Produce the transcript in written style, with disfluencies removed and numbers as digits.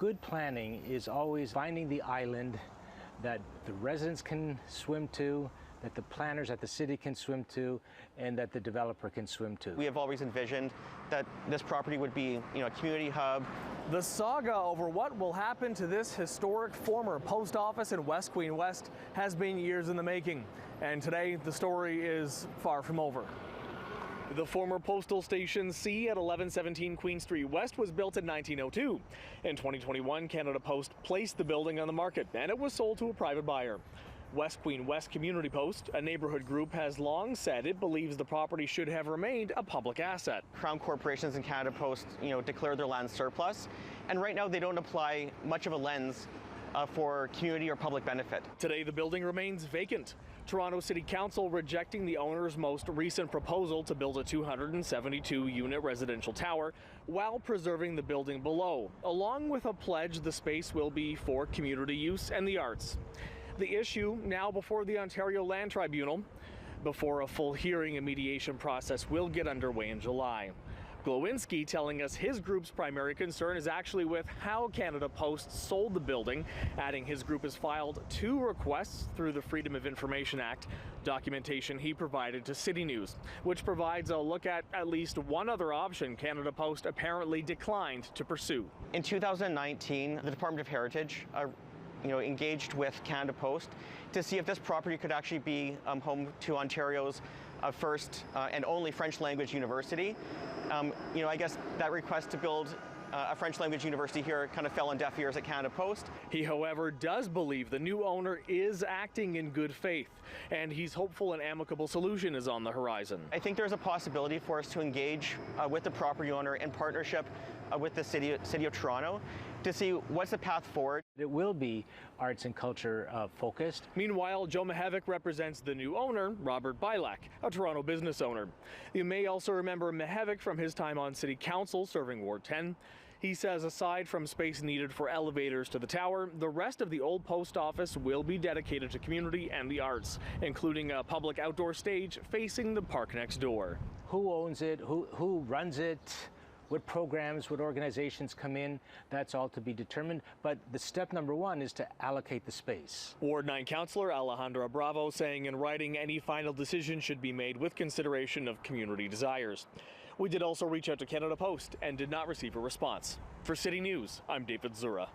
Good planning is always finding the island that the residents can swim to, that the planners at the city can swim to, and that the developer can swim to. We have always envisioned that this property would be, a community hub. The saga over what will happen to this historic former post office in West Queen West has been years in the making, and today the story is far from over. The former postal station C at 1117 Queen Street West was built in 1902. In 2021, Canada Post placed the building on the market and it was sold to a private buyer. West Queen West Community Post, a neighborhood group, has long said it believes the property should have remained a public asset. Crown corporations and Canada Post, declare their land surplus, and right now they don't apply much of a lens for community or public benefit. Today, the building remains vacant. Toronto City Council rejecting the owner's most recent proposal to build a 272-unit residential tower while preserving the building below, along with a pledge the space will be for community use and the arts. The issue now before the Ontario Land Tribunal, before a full hearing and mediation process will get underway in July. Glowinski telling us his group's primary concern is actually with how Canada Post sold the building, adding his group has filed 2 requests through the Freedom of Information Act, documentation he provided to CityNews, which provides a look at least one other option Canada Post apparently declined to pursue. In 2019, the Department of Heritage engaged with Canada Post to see if this property could actually be home to Ontario's first and only French language university. I guess that request to build a French language university here kind of fell on deaf ears at Canada Post. He, however, does believe the new owner is acting in good faith, and he's hopeful an amicable solution is on the horizon. I think there's a possibility for us to engage with the property owner in partnership with the City of Toronto to see what's the path forward. It will be arts and culture focused. Meanwhile, Joe Mihevc represents the new owner, Robert Bilak, a Toronto business owner. You may also remember Mihevc from his time on City Council serving Ward 10. He says aside from space needed for elevators to the tower, the rest of the old post office will be dedicated to community and the arts, including a public outdoor stage facing the park next door. Who owns it? Who runs it? What programs, what organizations come in, that's all to be determined. But the step number 1 is to allocate the space. Ward 9 Councillor Alejandra Bravo saying in writing any final decision should be made with consideration of community desires. We did also reach out to Canada Post and did not receive a response. For City News, I'm David Zura.